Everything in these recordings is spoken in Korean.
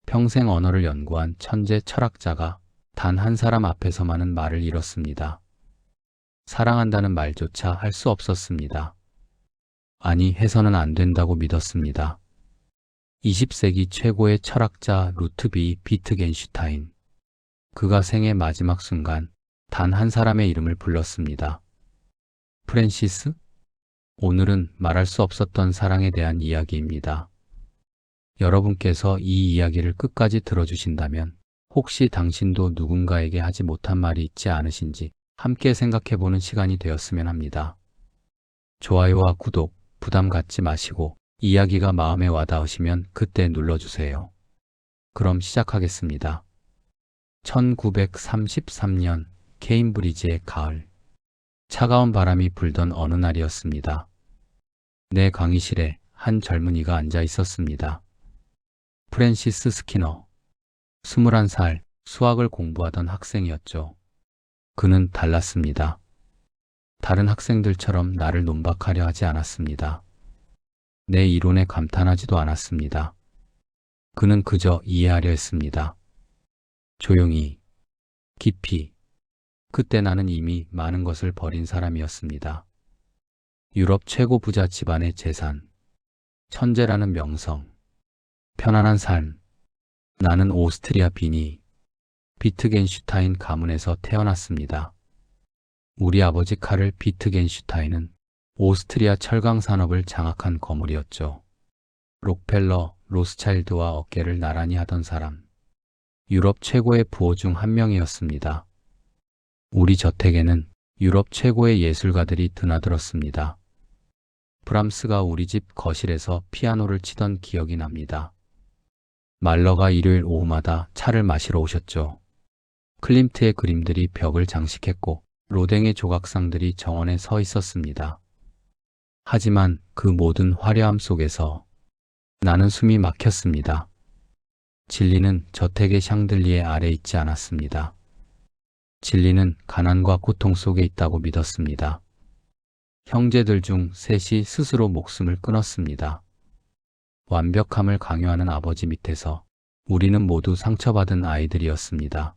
평생 언어를 연구한 천재 철학자가 단 한 사람 앞에서만은 말을 잃었습니다. 사랑한다는 말조차 할 수 없었습니다. 아니, 해서는 안 된다고 믿었습니다. 20세기 최고의 철학자 루트비 비트겐슈타인. 그가 생의 마지막 순간 단 한 사람의 이름을 불렀습니다. 프랜시스? 오늘은 말할 수 없었던 사랑에 대한 이야기입니다. 여러분께서 이 이야기를 끝까지 들어주신다면 혹시 당신도 누군가에게 하지 못한 말이 있지 않으신지 함께 생각해보는 시간이 되었으면 합니다. 좋아요와 구독 부담 갖지 마시고 이야기가 마음에 와닿으시면 그때 눌러주세요. 그럼 시작하겠습니다. 1933년 케임브리지의 가을. 차가운 바람이 불던 어느 날이었습니다. 내 강의실에 한 젊은이가 앉아 있었습니다. 프랜시스 스키너. 21살, 수학을 공부하던 학생이었죠. 그는 달랐습니다. 다른 학생들처럼 나를 논박하려 하지 않았습니다. 내 이론에 감탄하지도 않았습니다. 그는 그저 이해하려 했습니다. 조용히, 깊이. 그때 나는 이미 많은 것을 버린 사람이었습니다. 유럽 최고 부자 집안의 재산, 천재라는 명성, 편안한 삶. 나는 오스트리아 비니, 비트겐슈타인 가문에서 태어났습니다. 우리 아버지 카를 비트겐슈타인은 오스트리아 철강 산업을 장악한 거물이었죠. 록펠러, 로스차일드와 어깨를 나란히 하던 사람. 유럽 최고의 부호 중 한 명이었습니다. 우리 저택에는 유럽 최고의 예술가들이 드나들었습니다. 브람스가 우리 집 거실에서 피아노를 치던 기억이 납니다. 말러가 일요일 오후마다 차를 마시러 오셨죠. 클림트의 그림들이 벽을 장식했고 로댕의 조각상들이 정원에 서 있었습니다. 하지만 그 모든 화려함 속에서 나는 숨이 막혔습니다. 진리는 저택의 샹들리에 아래 있지 않았습니다. 진리는 가난과 고통 속에 있다고 믿었습니다. 형제들 중 셋이 스스로 목숨을 끊었습니다. 완벽함을 강요하는 아버지 밑에서 우리는 모두 상처받은 아이들이었습니다.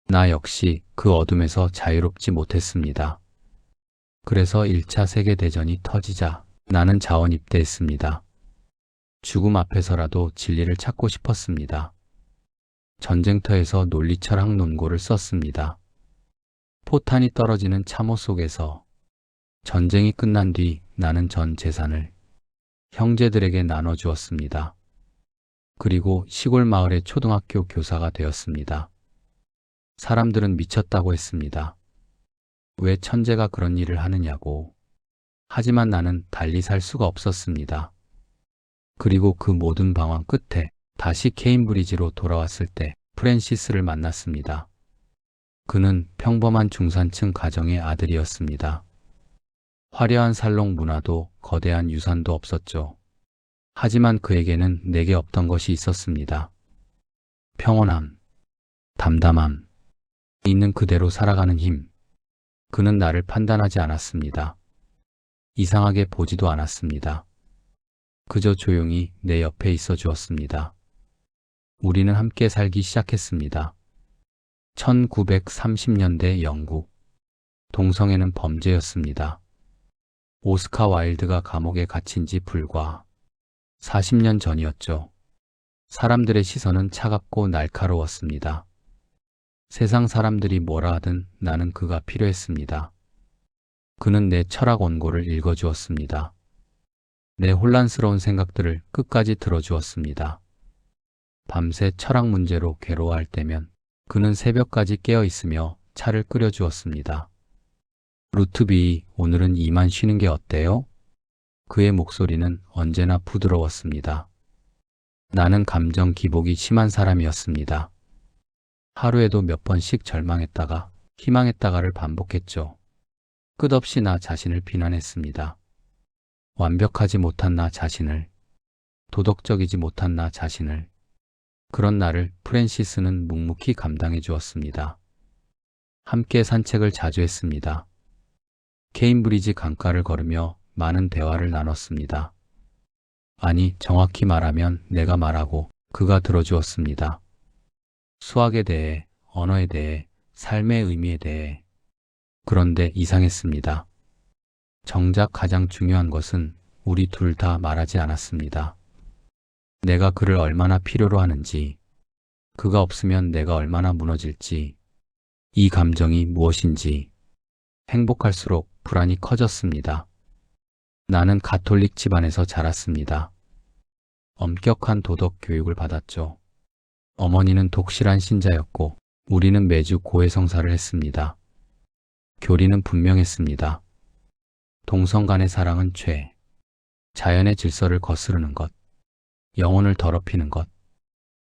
나 역시 그 어둠에서 자유롭지 못했습니다. 그래서 1차 세계대전이 터지자 나는 자원 입대했습니다. 죽음 앞에서라도 진리를 찾고 싶었습니다. 전쟁터에서 논리철학 논고를 썼습니다. 포탄이 떨어지는 참호 속에서 전쟁이 끝난 뒤 나는 전 재산을 형제들에게 나눠주었습니다. 그리고 시골 마을의 초등학교 교사가 되었습니다. 사람들은 미쳤다고 했습니다. 왜 천재가 그런 일을 하느냐고. 하지만 나는 달리 살 수가 없었습니다. 그리고 그 모든 방황 끝에 다시 케임브리지로 돌아왔을 때 프랜시스를 만났습니다. 그는 평범한 중산층 가정의 아들이었습니다. 화려한 살롱 문화도 거대한 유산도 없었죠. 하지만 그에게는 내게 없던 것이 있었습니다. 평온함, 담담함, 있는 그대로 살아가는 힘. 그는 나를 판단하지 않았습니다. 이상하게 보지도 않았습니다. 그저 조용히 내 옆에 있어 주었습니다. 우리는 함께 살기 시작했습니다. 1930년대 영국. 동성애는 범죄였습니다. 오스카 와일드가 감옥에 갇힌 지 불과 40년 전이었죠. 사람들의 시선은 차갑고 날카로웠습니다. 세상 사람들이 뭐라 하든 나는 그가 필요했습니다. 그는 내 철학 원고를 읽어주었습니다. 내 혼란스러운 생각들을 끝까지 들어주었습니다. 밤새 철학 문제로 괴로워할 때면 그는 새벽까지 깨어 있으며 차를 끓여주었습니다. 루트비, 오늘은 이만 쉬는 게 어때요? 그의 목소리는 언제나 부드러웠습니다. 나는 감정 기복이 심한 사람이었습니다. 하루에도 몇 번씩 절망했다가 희망했다가를 반복했죠. 끝없이 나 자신을 비난했습니다. 완벽하지 못한 나 자신을, 도덕적이지 못한 나 자신을. 그런 나를 프랜시스는 묵묵히 감당해 주었습니다. 함께 산책을 자주 했습니다. 케임브리지 강가를 걸으며 많은 대화를 나눴습니다. 아니, 정확히 말하면 내가 말하고 그가 들어주었습니다. 수학에 대해, 언어에 대해, 삶의 의미에 대해. 그런데 이상했습니다. 정작 가장 중요한 것은 우리 둘 다 말하지 않았습니다. 내가 그를 얼마나 필요로 하는지, 그가 없으면 내가 얼마나 무너질지, 이 감정이 무엇인지. 행복할수록 불안이 커졌습니다. 나는 가톨릭 집안에서 자랐습니다. 엄격한 도덕 교육을 받았죠. 어머니는 독실한 신자였고 우리는 매주 고해성사를 했습니다. 교리는 분명했습니다. 동성 간의 사랑은 죄, 자연의 질서를 거스르는 것, 영혼을 더럽히는 것.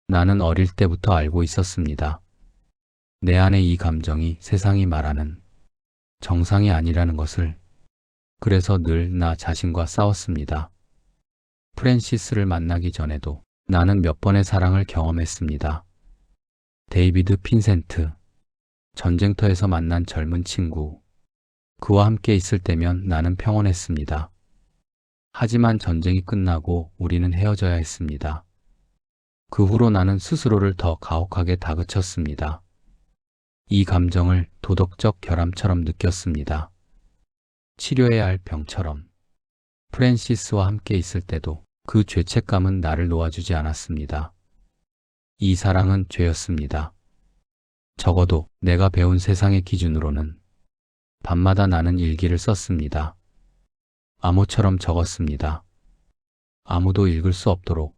나는 어릴 때부터 알고 있었습니다. 내 안에 이 감정이 세상이 말하는 정상이 아니라는 것을. 그래서 늘 나 자신과 싸웠습니다. 프랜시스를 만나기 전에도 나는 몇 번의 사랑을 경험했습니다. 데이비드 핀센트, 전쟁터에서 만난 젊은 친구. 그와 함께 있을 때면 나는 평온했습니다. 하지만 전쟁이 끝나고 우리는 헤어져야 했습니다. 그 후로 나는 스스로를 더 가혹하게 다그쳤습니다. 이 감정을 도덕적 결함처럼 느꼈습니다. 치료해야 할 병처럼. 프랜시스와 함께 있을 때도 그 죄책감은 나를 놓아주지 않았습니다. 이 사랑은 죄였습니다. 적어도 내가 배운 세상의 기준으로는. 밤마다 나는 일기를 썼습니다. 암호처럼 적었습니다. 아무도 읽을 수 없도록.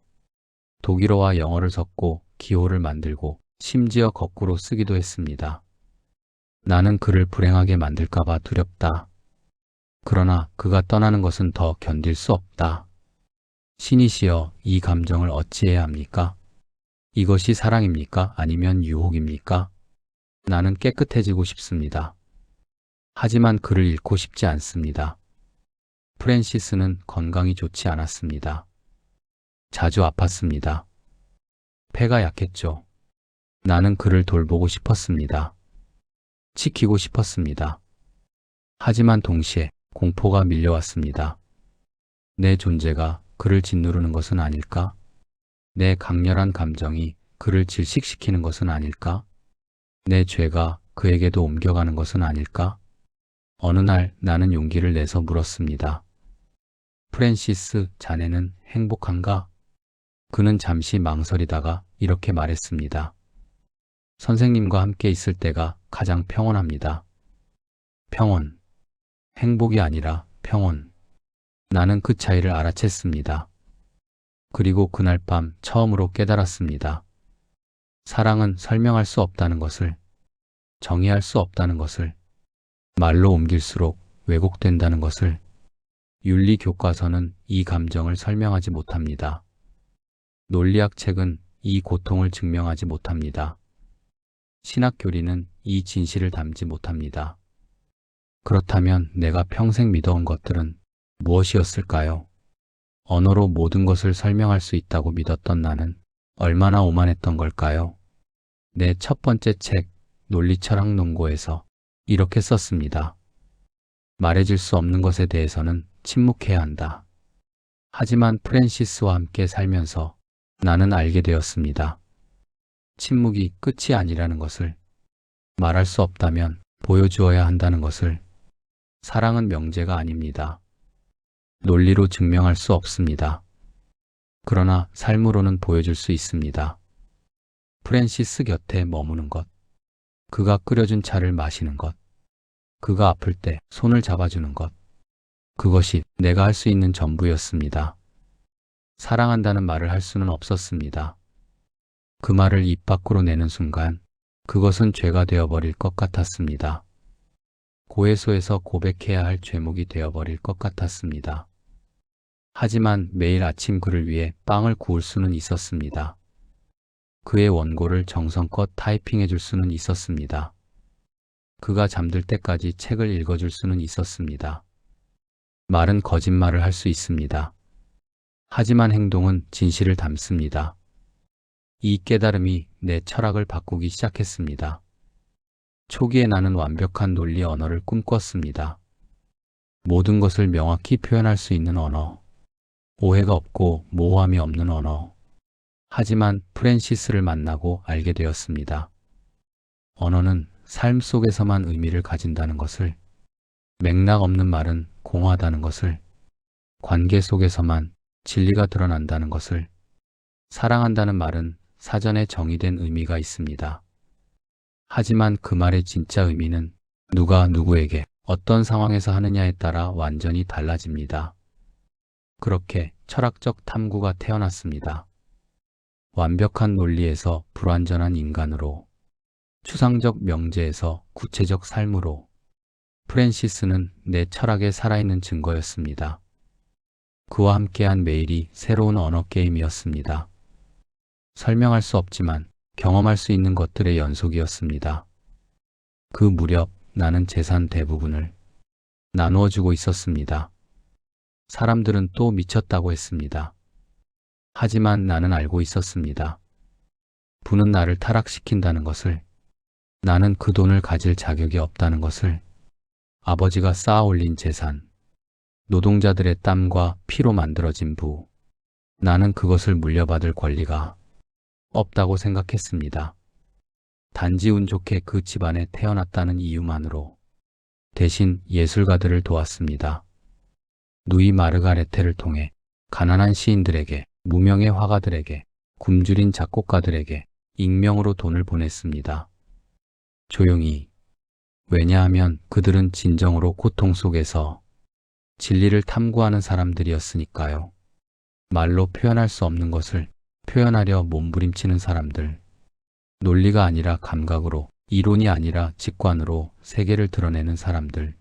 독일어와 영어를 섞고 기호를 만들고 심지어 거꾸로 쓰기도 했습니다. 나는 그를 불행하게 만들까봐 두렵다. 그러나 그가 떠나는 것은 더 견딜 수 없다. 신이시여, 이 감정을 어찌해야 합니까? 이것이 사랑입니까? 아니면 유혹입니까? 나는 깨끗해지고 싶습니다. 하지만 그를 잃고 싶지 않습니다. 프랜시스는 건강이 좋지 않았습니다. 자주 아팠습니다. 폐가 약했죠. 나는 그를 돌보고 싶었습니다. 지키고 싶었습니다. 하지만 동시에 공포가 밀려왔습니다. 내 존재가 그를 짓누르는 것은 아닐까? 내 강렬한 감정이 그를 질식시키는 것은 아닐까? 내 죄가 그에게도 옮겨가는 것은 아닐까? 어느 날 나는 용기를 내서 물었습니다. 프랜시스, 자네는 행복한가? 그는 잠시 망설이다가 이렇게 말했습니다. 선생님과 함께 있을 때가 가장 평온합니다. 평온. 행복이 아니라 평온. 나는 그 차이를 알아챘습니다. 그리고 그날 밤 처음으로 깨달았습니다. 사랑은 설명할 수 없다는 것을, 정의할 수 없다는 것을, 말로 옮길수록 왜곡된다는 것을. 윤리 교과서는 이 감정을 설명하지 못합니다. 논리학 책은 이 고통을 증명하지 못합니다. 신학 교리는 이 진실을 담지 못합니다. 그렇다면 내가 평생 믿어온 것들은 무엇이었을까요? 언어로 모든 것을 설명할 수 있다고 믿었던 나는 얼마나 오만했던 걸까요? 내 첫 번째 책, 논리철학논고에서 이렇게 썼습니다. 말해질 수 없는 것에 대해서는 침묵해야 한다. 하지만 프랜시스와 함께 살면서 나는 알게 되었습니다. 침묵이 끝이 아니라는 것을, 말할 수 없다면 보여주어야 한다는 것을. 사랑은 명제가 아닙니다. 논리로 증명할 수 없습니다. 그러나 삶으로는 보여줄 수 있습니다. 프랜시스 곁에 머무는 것, 그가 끓여준 차를 마시는 것, 그가 아플 때 손을 잡아주는 것, 그것이 내가 할 수 있는 전부였습니다. 사랑한다는 말을 할 수는 없었습니다. 그 말을 입 밖으로 내는 순간 그것은 죄가 되어버릴 것 같았습니다. 고해소에서 고백해야 할 죄목이 되어버릴 것 같았습니다. 하지만 매일 아침 그를 위해 빵을 구울 수는 있었습니다. 그의 원고를 정성껏 타이핑해 줄 수는 있었습니다. 그가 잠들 때까지 책을 읽어줄 수는 있었습니다. 말은 거짓말을 할 수 있습니다. 하지만 행동은 진실을 담습니다. 이 깨달음이 내 철학을 바꾸기 시작했습니다. 초기에 나는 완벽한 논리 언어를 꿈꿨습니다. 모든 것을 명확히 표현할 수 있는 언어, 오해가 없고 모호함이 없는 언어. 하지만 프랜시스를 만나고 알게 되었습니다. 언어는 삶 속에서만 의미를 가진다는 것을, 맥락 없는 말은 공허하다는 것을, 관계 속에서만 진리가 드러난다는 것을, 사랑한다는 말은 사전에 정의된 의미가 있습니다. 하지만 그 말의 진짜 의미는 누가 누구에게 어떤 상황에서 하느냐에 따라 완전히 달라집니다. 그렇게 철학적 탐구가 태어났습니다. 완벽한 논리에서 불완전한 인간으로, 추상적 명제에서 구체적 삶으로, 프랜시스는 내 철학의 살아있는 증거였습니다. 그와 함께한 매일이 새로운 언어 게임이었습니다. 설명할 수 없지만 경험할 수 있는 것들의 연속이었습니다. 그 무렵 나는 재산 대부분을 나누어주고 있었습니다. 사람들은 또 미쳤다고 했습니다. 하지만 나는 알고 있었습니다. 부는 나를 타락시킨다는 것을, 나는 그 돈을 가질 자격이 없다는 것을, 아버지가 쌓아 올린 재산, 노동자들의 땀과 피로 만들어진 부, 나는 그것을 물려받을 권리가 없다고 생각했습니다. 단지 운 좋게 그 집안에 태어났다는 이유만으로. 대신 예술가들을 도왔습니다. 누이 마르가레테를 통해 가난한 시인들에게, 무명의 화가들에게, 굶주린 작곡가들에게 익명으로 돈을 보냈습니다. 조용히. 왜냐하면 그들은 진정으로 고통 속에서 진리를 탐구하는 사람들이었으니까요. 말로 표현할 수 없는 것을 표현하려 몸부림치는 사람들. 논리가 아니라 감각으로, 이론이 아니라 직관으로 세계를 드러내는 사람들.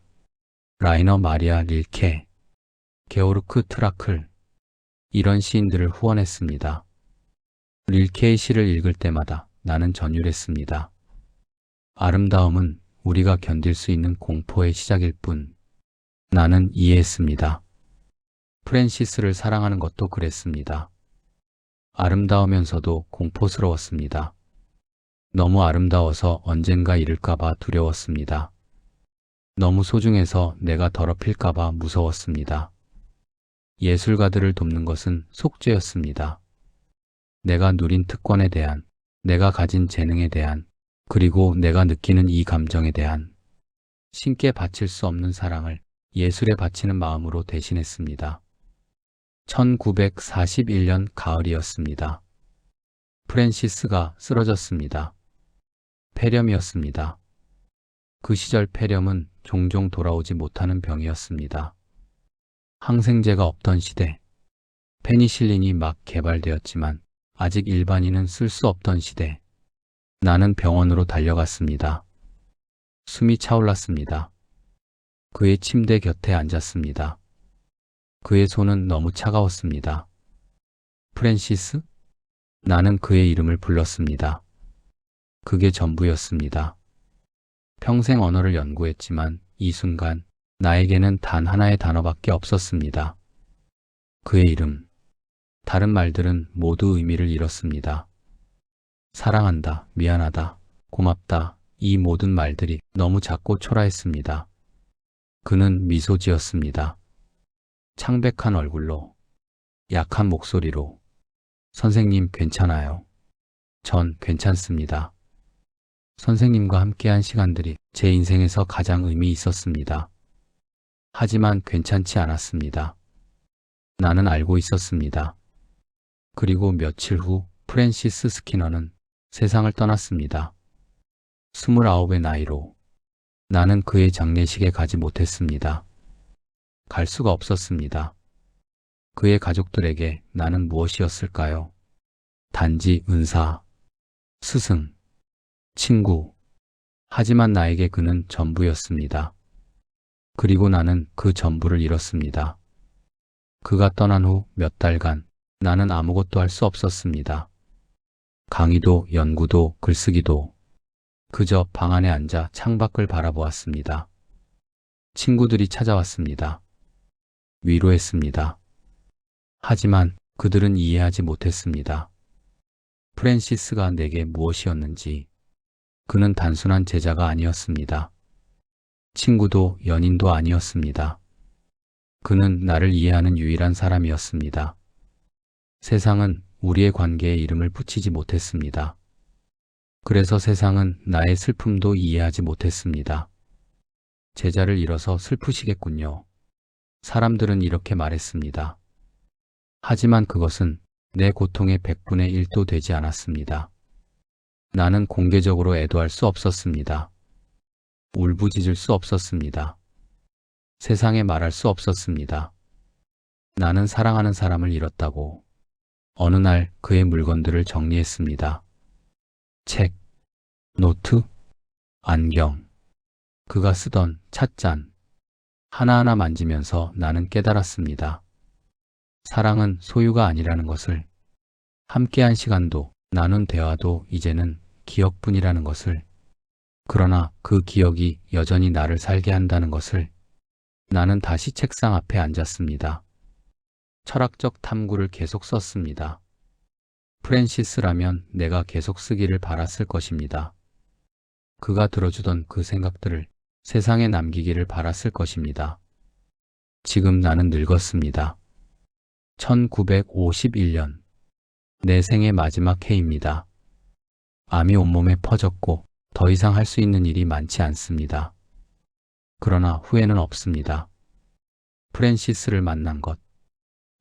라이너 마리아 릴케, 게오르크 트라클, 이런 시인들을 후원했습니다. 릴케의 시를 읽을 때마다 나는 전율했습니다. 아름다움은 우리가 견딜 수 있는 공포의 시작일 뿐. 나는 이해했습니다. 프랜시스를 사랑하는 것도 그랬습니다. 아름다우면서도 공포스러웠습니다. 너무 아름다워서 언젠가 잃을까봐 두려웠습니다. 너무 소중해서 내가 더럽힐까봐 무서웠습니다. 예술가들을 돕는 것은 속죄였습니다. 내가 누린 특권에 대한, 내가 가진 재능에 대한, 그리고 내가 느끼는 이 감정에 대한 신께 바칠 수 없는 사랑을 예술에 바치는 마음으로 대신했습니다. 1941년 가을이었습니다. 프랜시스가 쓰러졌습니다. 폐렴이었습니다. 그 시절 폐렴은 종종 돌아오지 못하는 병이었습니다. 항생제가 없던 시대, 페니실린이 막 개발되었지만 아직 일반인은 쓸 수 없던 시대, 나는 병원으로 달려갔습니다. 숨이 차올랐습니다. 그의 침대 곁에 앉았습니다. 그의 손은 너무 차가웠습니다. 프랜시스? 나는 그의 이름을 불렀습니다. 그게 전부였습니다. 평생 언어를 연구했지만 이 순간 나에게는 단 하나의 단어밖에 없었습니다. 그의 이름. 다른 말들은 모두 의미를 잃었습니다. 사랑한다, 미안하다, 고맙다, 이 모든 말들이 너무 작고 초라했습니다. 그는 미소 지었습니다. 창백한 얼굴로, 약한 목소리로. 선생님 괜찮아요. 전 괜찮습니다. 선생님과 함께한 시간들이 제 인생에서 가장 의미 있었습니다. 하지만 괜찮지 않았습니다. 나는 알고 있었습니다. 그리고 며칠 후 프랜시스 스키너는 세상을 떠났습니다. 29의 나이로. 나는 그의 장례식에 가지 못했습니다. 갈 수가 없었습니다. 그의 가족들에게 나는 무엇이었을까요? 단지 은사, 스승, 친구. 하지만 나에게 그는 전부였습니다. 그리고 나는 그 전부를 잃었습니다. 그가 떠난 후 몇 달간 나는 아무것도 할 수 없었습니다. 강의도, 연구도, 글쓰기도. 그저 방 안에 앉아 창밖을 바라보았습니다. 친구들이 찾아왔습니다. 위로했습니다. 하지만 그들은 이해하지 못했습니다. 프랜시스가 내게 무엇이었는지. 그는 단순한 제자가 아니었습니다. 친구도 연인도 아니었습니다. 그는 나를 이해하는 유일한 사람이었습니다. 세상은 우리의 관계에 이름을 붙이지 못했습니다. 그래서 세상은 나의 슬픔도 이해하지 못했습니다. 제자를 잃어서 슬프시겠군요. 사람들은 이렇게 말했습니다. 하지만 그것은 내 고통의 100분의 1도 되지 않았습니다. 나는 공개적으로 애도할 수 없었습니다. 울부짖을 수 없었습니다. 세상에 말할 수 없었습니다. 나는 사랑하는 사람을 잃었다고. 어느 날 그의 물건들을 정리했습니다. 책, 노트, 안경, 그가 쓰던 찻잔, 하나하나 만지면서 나는 깨달았습니다. 사랑은 소유가 아니라는 것을, 함께한 시간도, 나눈 대화도 이제는 기억뿐이라는 것을, 그러나 그 기억이 여전히 나를 살게 한다는 것을. 나는 다시 책상 앞에 앉았습니다. 철학적 탐구를 계속 썼습니다. 프랜시스라면 내가 계속 쓰기를 바랐을 것입니다. 그가 들어주던 그 생각들을 세상에 남기기를 바랐을 것입니다. 지금 나는 늙었습니다. 1951년 내 생의 마지막 해입니다. 암이 온몸에 퍼졌고 더 이상 할 수 있는 일이 많지 않습니다. 그러나 후회는 없습니다. 프랜시스를 만난 것,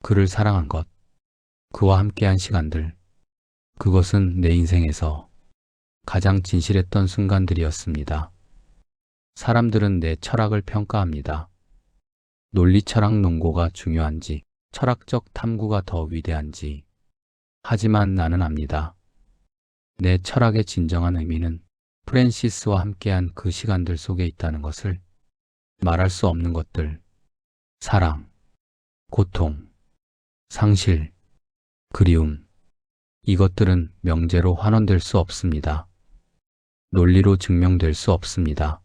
그를 사랑한 것, 그와 함께한 시간들, 그것은 내 인생에서 가장 진실했던 순간들이었습니다. 사람들은 내 철학을 평가합니다. 논리철학 논고가 중요한지, 철학적 탐구가 더 위대한지. 하지만 나는 압니다. 내 철학의 진정한 의미는 프랜시스와 함께한 그 시간들 속에 있다는 것을. 말할 수 없는 것들, 사랑, 고통, 상실, 그리움, 이것들은 명제로 환원될 수 없습니다. 논리로 증명될 수 없습니다.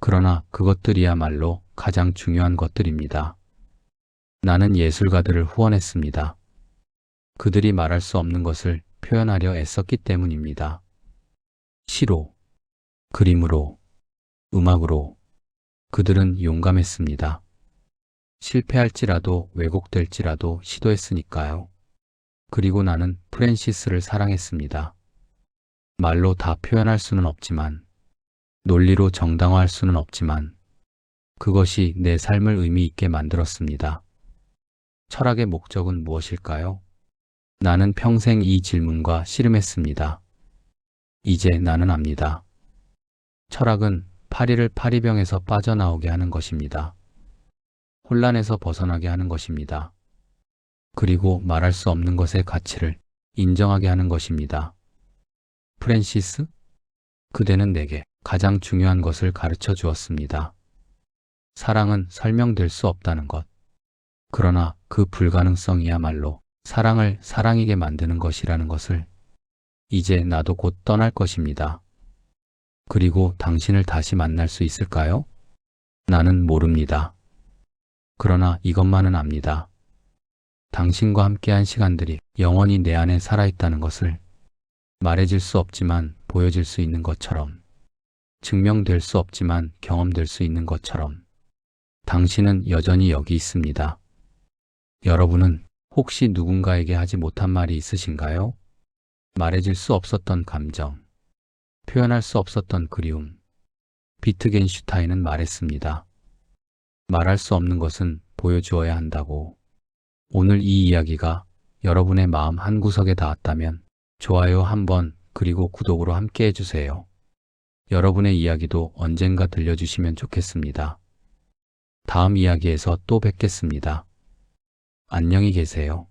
그러나 그것들이야말로 가장 중요한 것들입니다. 나는 예술가들을 후원했습니다. 그들이 말할 수 없는 것을 표현하려 애썼기 때문입니다. 시로, 그림으로, 음악으로 그들은 용감했습니다. 실패할지라도 왜곡될지라도 시도했으니까요. 그리고 나는 프랜시스를 사랑했습니다. 말로 다 표현할 수는 없지만, 논리로 정당화할 수는 없지만, 그것이 내 삶을 의미 있게 만들었습니다. 철학의 목적은 무엇일까요? 나는 평생 이 질문과 씨름했습니다. 이제 나는 압니다. 철학은 파리를 파리병에서 빠져나오게 하는 것입니다. 혼란에서 벗어나게 하는 것입니다. 그리고 말할 수 없는 것의 가치를 인정하게 하는 것입니다. 프랜시스, 그대는 내게 가장 중요한 것을 가르쳐 주었습니다. 사랑은 설명될 수 없다는 것. 그러나 그 불가능성이야말로 사랑을 사랑이게 만드는 것이라는 것을. 이제 나도 곧 떠날 것입니다. 그리고 당신을 다시 만날 수 있을까요? 나는 모릅니다. 그러나 이것만은 압니다. 당신과 함께한 시간들이 영원히 내 안에 살아있다는 것을. 말해질 수 없지만 보여질 수 있는 것처럼, 증명될 수 없지만 경험될 수 있는 것처럼 당신은 여전히 여기 있습니다. 여러분은 혹시 누군가에게 하지 못한 말이 있으신가요? 말해질 수 없었던 감정, 표현할 수 없었던 그리움. 비트겐슈타인은 말했습니다. 말할 수 없는 것은 보여주어야 한다고. 오늘 이 이야기가 여러분의 마음 한구석에 닿았다면 좋아요 한번 그리고 구독으로 함께 해주세요. 여러분의 이야기도 언젠가 들려주시면 좋겠습니다. 다음 이야기에서 또 뵙겠습니다. 안녕히 계세요.